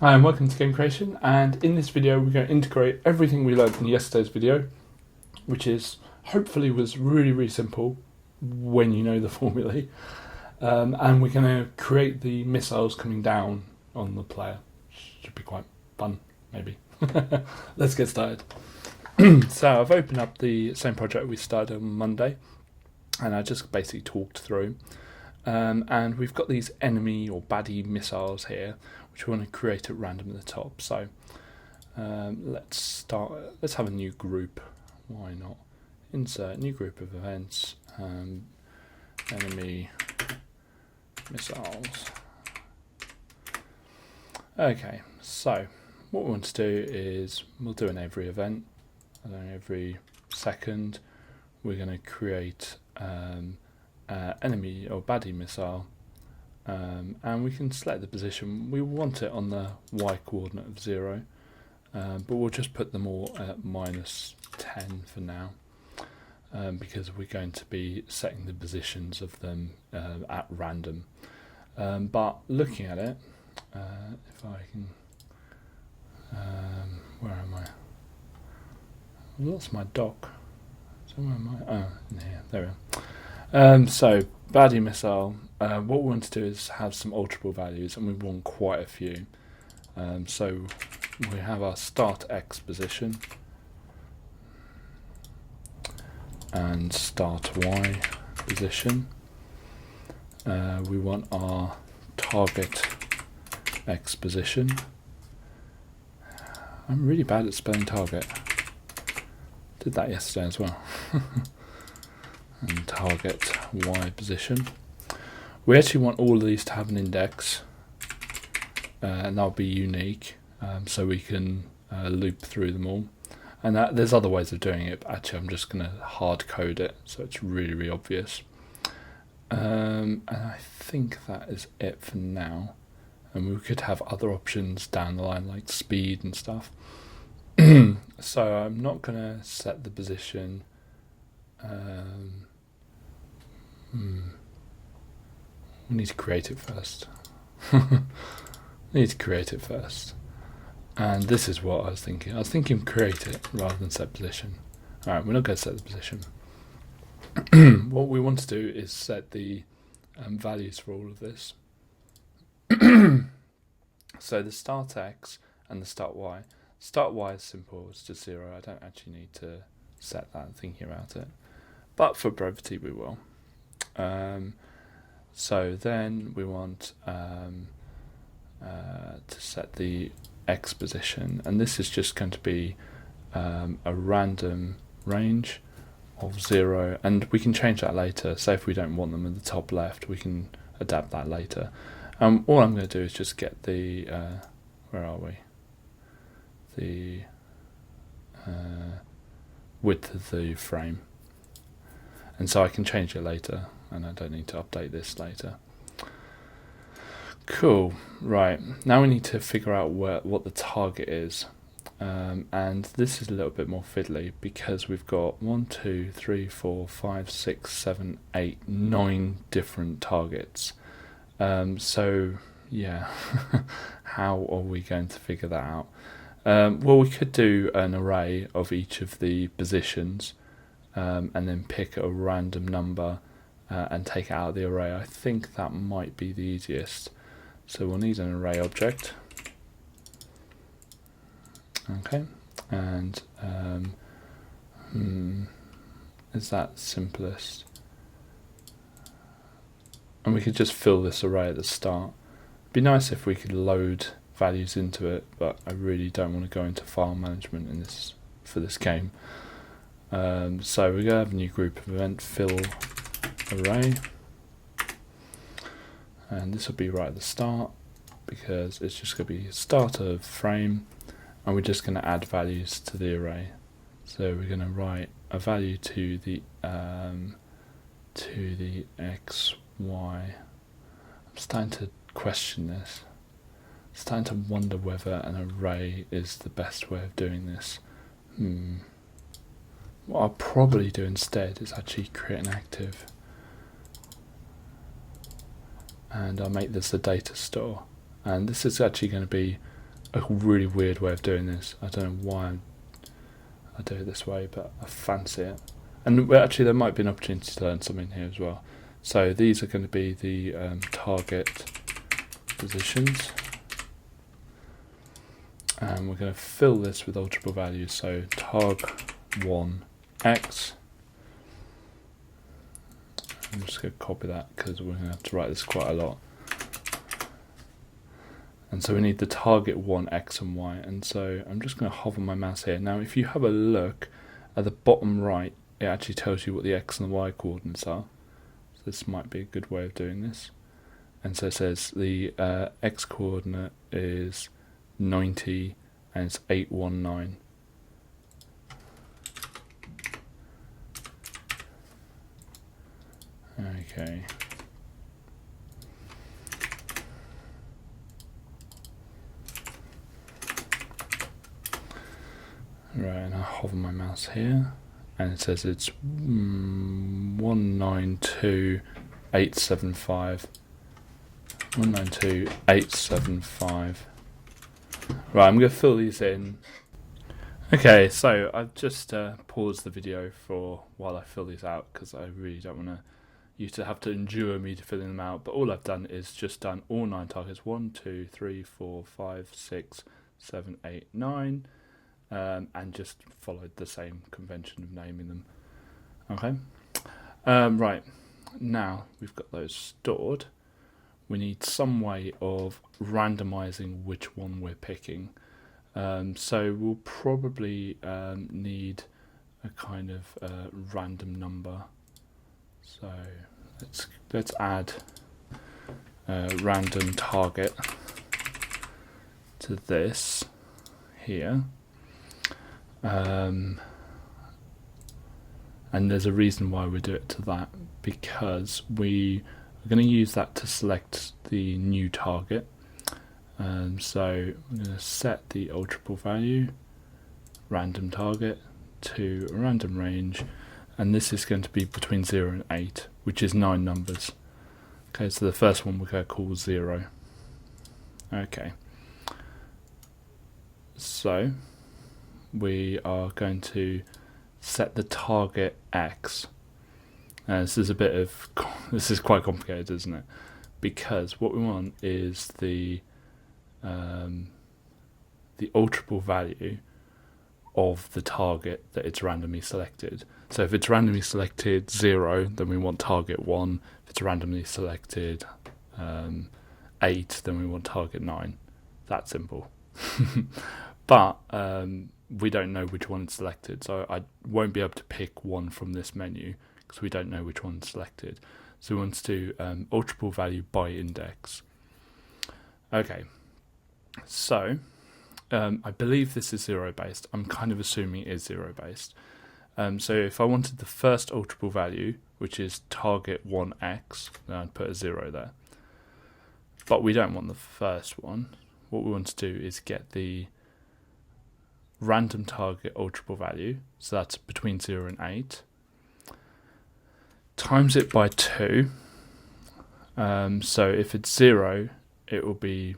Hi and welcome to Game Creation, and in this video we're going to integrate everything we learned in yesterday's video, which is hopefully was really simple when you know the formulae, and we're going to create the missiles coming down on the player. Should be quite fun, maybe. Let's get started. So I've opened up the same project we started on Monday, and I just basically talked through. And we've got these enemy or baddie missiles here, which we want to create at random at the top. So let's start. Let's have a new group. Why not? Insert new group of events. Enemy missiles. Okay. So what we want to do is we'll do an every event. And then every second, we're going to create enemy or baddie missile, and we can select the position. We want it on the y coordinate of 0, but we'll just put them all at -10 for now, because we're going to be setting the positions of them at random. But looking at it, if I can, where am I? I've lost my dock. So where am I? Oh, in here. There we are. So baddie missile, what we want to do is have some alterable values, and we want quite a few. So we have our start X position and start Y position. We want our target X position. I'm really bad at spelling target. Did that yesterday as well. And target Y position. We actually want all of these to have an index, and that'll be unique, so we can loop through them all. And there's other ways of doing it, but actually I'm just going to hard code it so it's really obvious. And I think that is it for now. And we could have other options down the line like speed and stuff. So I'm not going to set the position. We need to create it first. And this is what I was thinking. I was thinking create it rather than set position. Alright, we're not going to set the position. What we want to do is set the values for all of this. So the start X and the start Y. Start Y is simple, it's just 0. I don't actually need to set that thinking about it. But for brevity we will. So then we want to set the X position, and this is just going to be a random range of 0, and we can change that later. So if we don't want them in the top left, we can adapt that later. All I'm going to do is just get the where are we? The width of the frame, and so I can change it later, and I don't need to update this later. Cool. Right, now we need to figure out what the target is, and this is a little bit more fiddly because we've got 1, 2, 3, 4, 5, 6, 7, 8, 9 different targets. So yeah, how are we going to figure that out? Well, we could do an array of each of the positions, and then pick a random number and take it out of the array. I think that might be the easiest. So we'll need an array object. Okay, and is that simplest? And we could just fill this array at the start. It'd be nice if we could load values into it, but I really don't want to go into file management in this for this game. So we're going to have a new group of event fill array, and this will be right at the start because it's just going to be start of frame, and we're just going to add values to the array. So we're going to write a value to the X, Y. I'm starting to question this. I'm starting to wonder whether an array is the best way of doing this. What I'll probably do instead is actually create an active, and I'll make this a data store, and this is actually going to be a really weird way of doing this. I don't know why I do it this way, but I fancy it. And actually there might be an opportunity to learn something here as well. So these are going to be the target positions. And we're going to fill this with alterable values. So targ1x. I'm just going to copy that because we're going to have to write this quite a lot. And so we need the target 1 x and y, and so I'm just going to hover my mouse here. Now if you have a look at the bottom right, it actually tells you what the x and the y coordinates are. So this might be a good way of doing this. And so it says the x coordinate is 90 and it's 819. Okay. Right, and I hover my mouse here, and it says it's 192.875. 192.875. Right, I'm going to fill these in. Okay, so I've just paused the video for while I fill these out because I really don't want you to have to endure me to filling them out. But all I've done is just done all 9 targets: 1, 2, 3, 4, 5, 6, 7, 8, 9. And just followed the same convention of naming them. Okay. Right, now we've got those stored. We need some way of randomizing which one we're picking. So we'll probably need a kind of random number. So let's add random target to this here. And there's a reason why we do it to that, because we are going to use that to select the new target. So we're going to set the alterable value, random target, to a random range, and this is going to be between 0 and 8, which is 9 numbers. Okay, so the first one we're going to call 0. Okay, so we are going to set the target x. This is quite complicated, isn't it? Because what we want is the alterable value of the target that it's randomly selected. So if it's randomly selected 0, then we want target 1. If it's randomly selected 8, then we want target 9. That simple. But we don't know which one is selected, so I won't be able to pick one from this menu because we don't know which one's selected. So we want to do alterable value by index. Okay, so I believe this is 0 based. I'm kind of assuming it is 0 based. So if I wanted the first alterable value, which is target 1x, then I'd put a 0 there. But we don't want the first one. What we want to do is get the random target alterable value, so that's between 0 and 8, times it by 2. So if it's 0, it will be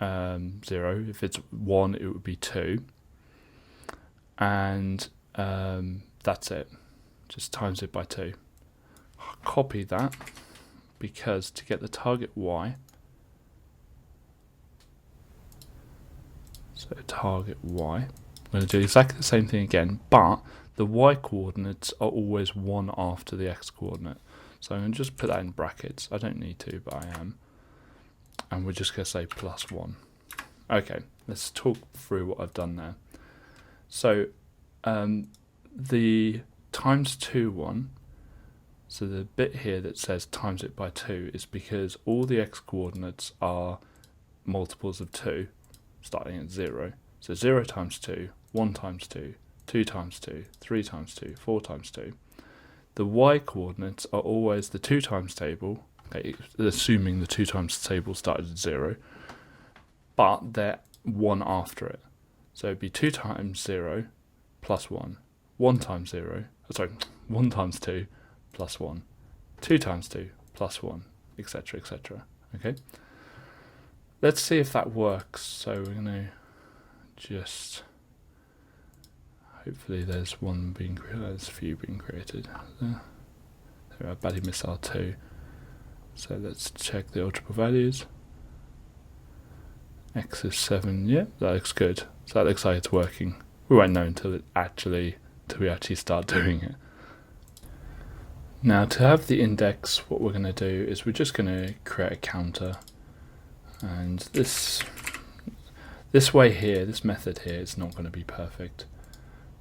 0. If it's 1, it would be 2. And that's it. Just times it by 2. I'll copy that, because to get the target y, so target y, I'm going to do exactly the same thing again, but the y coordinates are always 1 after the x coordinate. So I'm going to just put that in brackets. I don't need to, but I am. And we're just going to say +1. Okay, let's talk through what I've done there. So the times 2 one, so the bit here that says times it by 2 is because all the x coordinates are multiples of 2, starting at 0. So 0 times 2, 1 times 2, 2 times 2, 3 times 2, 4 times 2. The y coordinates are always the 2 times table, okay, assuming the 2 times table started at 0, but they're 1 after it. So it'd be 2 times 0 plus 1, 1 times 0, sorry, 1 times 2 plus 1, 2 times 2 plus 1, etc., etc. Okay? Let's see if that works. So we're going to just hopefully there's one being created. There's a few being created. There are baddie missile 2. So let's check the ultra values. X is 7. Yeah, that looks good. So that looks like it's working. We won't know until we actually start doing it. Now to have the index, what we're going to do is we're just going to create a counter, and this way here, this method here, is not going to be perfect.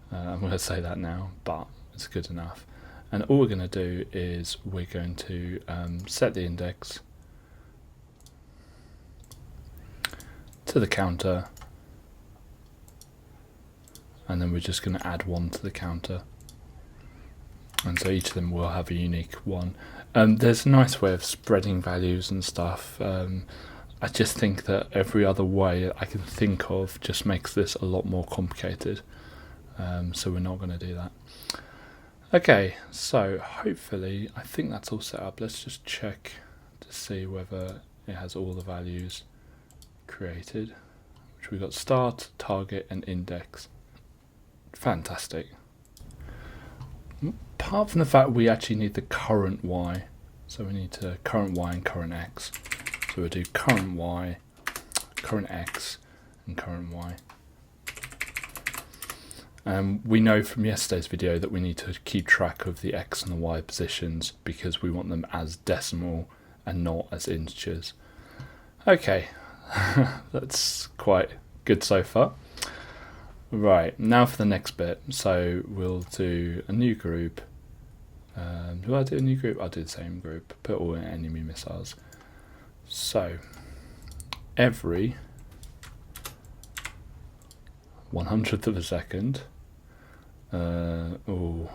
I'm going to say that now, but it's good enough. And all we're going to do is we're going to set the index to the counter, and then we're just going to add 1 to the counter. And so each of them will have a unique one. There's a nice way of spreading values and stuff. I just think that every other way I can think of just makes this a lot more complicated. So we're not going to do that. Okay, so hopefully, I think that's all set up. Let's just check to see whether it has all the values created, which we've got start, target, and index. Fantastic. Apart from the fact we actually need the current Y, so we need to current Y and current X. So we'll do current Y, current X, and current Y. We know from yesterday's video that we need to keep track of the X and the Y positions because we want them as decimal and not as integers. Okay, that's quite good so far. Right, now for the next bit. So we'll do a new group. Do I do a new group? I'll do the same group. Put all enemy missiles. So every 100th of a second. Oh,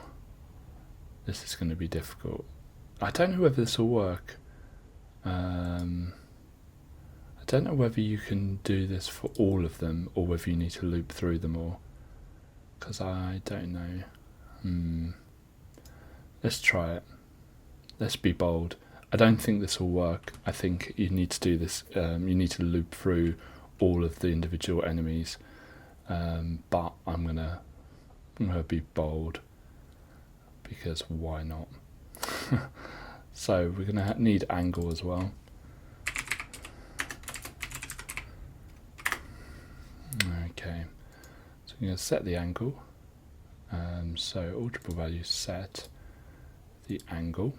this is going to be difficult. I don't know whether this will work. I don't know whether you can do this for all of them or whether you need to loop through them all, because I don't know. Let's try it. Let's be bold. I don't think this will work. I think you need to do this. You need to loop through all of the individual enemies, but I'm gonna be bold because why not? So we're gonna need angle as well. Okay, so we're going to set the angle. So all triple values set the angle,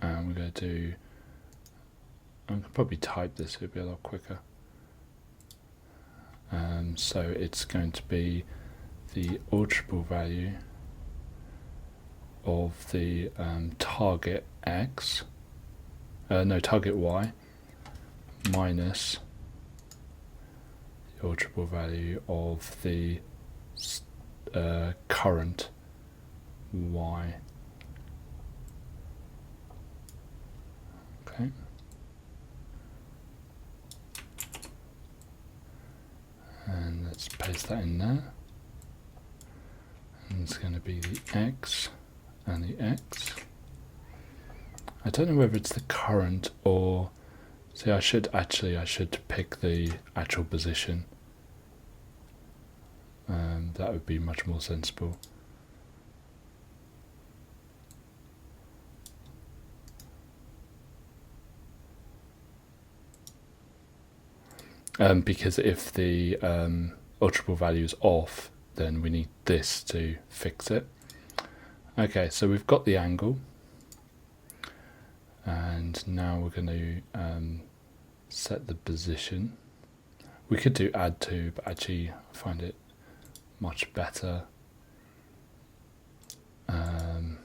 and we're going to do. I can probably type this; it'll be a lot quicker. So it's going to be the triple value of the target X, target Y, minus the triple value of the current Y. Okay. And let's paste that in there. And it's going to be the X and the X. I don't know whether it's the current or... See, I should pick the actual position. That would be much more sensible. Because if the triple value is off, then we need this to fix it. Okay, so we've got the angle, and now we're going to set the position. We could do add to, but actually I find it much better to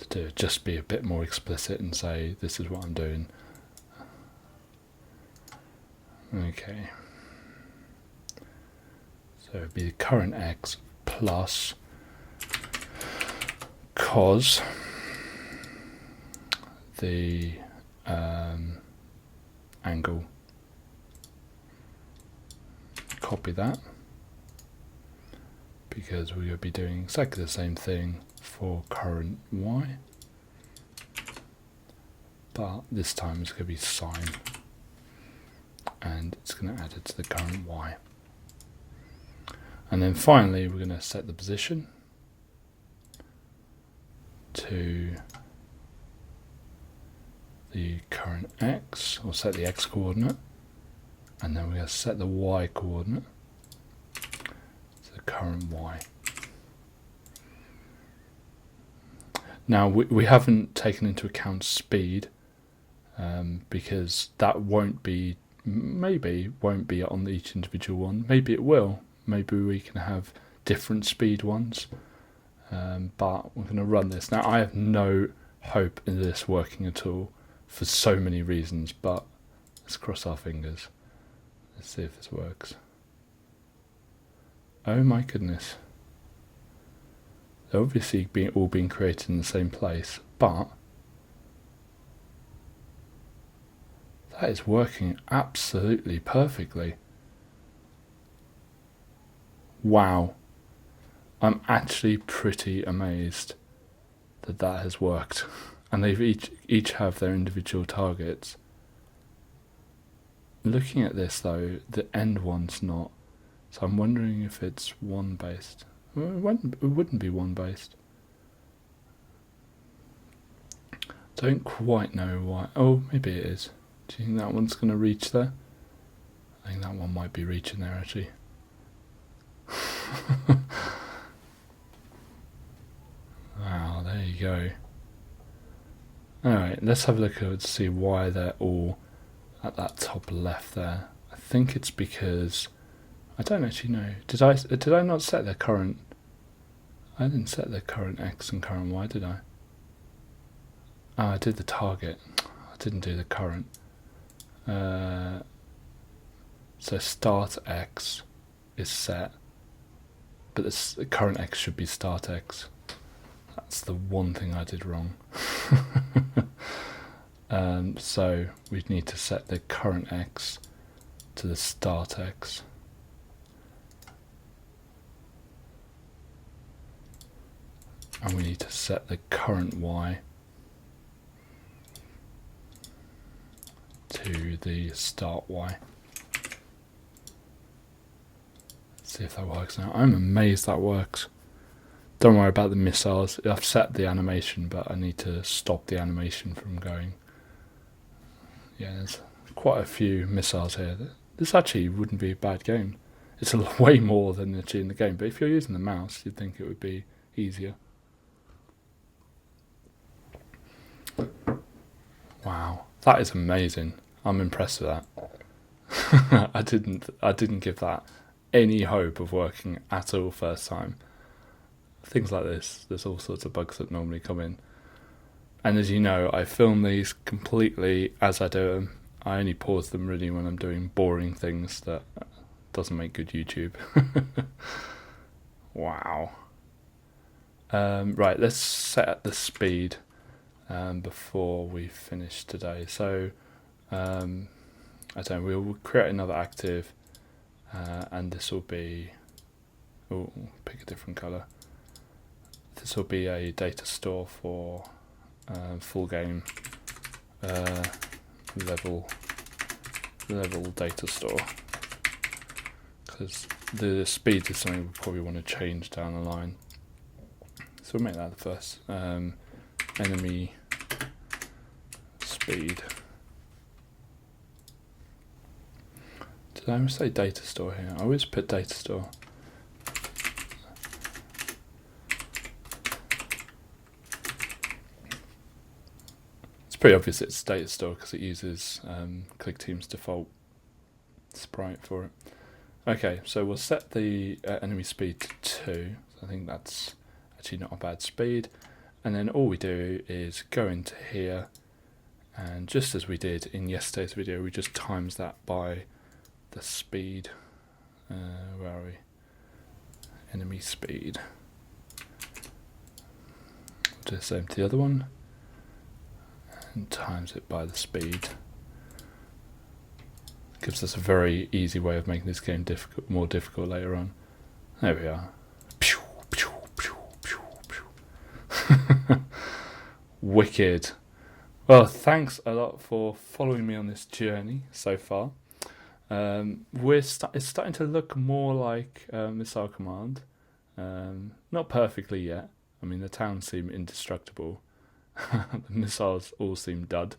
do it, just be a bit more explicit and say this is what I'm doing. Okay, so it'd be the current X plus cos the angle. Copy that, because we're going to be doing exactly the same thing for current Y, but this time it's going to be sine, and it's going to add it to the current Y. And then finally we're going to set the position to the current x, or set the x coordinate, and then we're going to set the y coordinate to the current y. Now we haven't taken into account speed because that maybe won't be on each individual one. Maybe it will. Maybe we can have different speed ones. But we're going to run this. Now I have no hope in this working at all for so many reasons, but let's cross our fingers. Let's see if this works. Oh my goodness. They're obviously all being created in the same place, but that is working absolutely perfectly. Wow. I'm actually pretty amazed that that has worked. And they've each have their individual targets. Looking at this though, the end one's not. So I'm wondering if it's one based. Well, it wouldn't be one based. Don't quite know why. Oh, maybe it is. Do you think that one's going to reach there? I think that one might be reaching there actually. Wow, there you go. Alright, let's have a look at see why they're all at that top left there. I think it's because I don't actually know. Did I not set the current? I didn't set the current X and current Y, did I? Oh, I did the target. I didn't do the current. So start X is set, but the current X should be start X. That's the one thing I did wrong. So we need to set the current X to the start X. And we need to set the current Y to the start Y. Let's see if that works now. I'm amazed that works. Don't worry about the missiles. I've set the animation, but I need to stop the animation from going. Yeah, there's quite a few missiles here. This actually wouldn't be a bad game. It's way more than actually in the game, but if you're using the mouse, you'd think it would be easier. Wow, that is amazing. I'm impressed with that. I didn't give that any hope of working at all first time. Things like this, there's all sorts of bugs that normally come in. And as you know, I film these completely as I do them. I only pause them really when I'm doing boring things that doesn't make good YouTube. Wow. Right, let's set the speed before we finish today. So, I don't know, we'll create another active and this will be, oh, pick a different colour. This will be a data store for full game level data store, because the speed is something we probably want to change down the line. So we'll make that the first. Enemy speed. Did I say data store here? I always put data store. Pretty obvious it's data store because it uses Clickteam's default sprite for it. Okay, so we'll set the enemy speed to 2. So I think that's actually not a bad speed. And then all we do is go into here, and just as we did in yesterday's video, we just times that by the speed. Where are we? Enemy speed. Do the same to the other one. And times it by the speed. Gives us a very easy way of making this game more difficult later on. There we are. Wicked. Well, thanks a lot for following me on this journey so far. It's starting to look more like Missile Command. Not perfectly yet. I mean, the towns seem indestructible. The missiles all seem dud.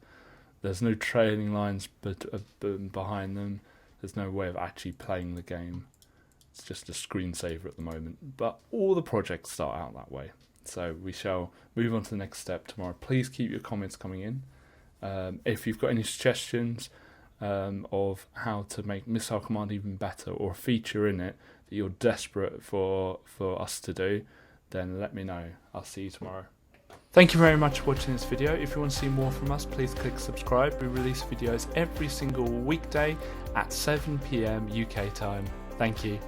There's no trailing lines behind them. There's no way of actually playing the game. It's just a screensaver at the moment. But all the projects start out that way. So we shall move on to the next step tomorrow. Please keep your comments coming in. If you've got any suggestions of how to make Missile Command even better, or a feature in it that you're desperate for us to do, then let me know. I'll see you tomorrow. Thank you very much for watching this video. If you want to see more from us, please click subscribe. We release videos every single weekday at 7 PM UK time. Thank you.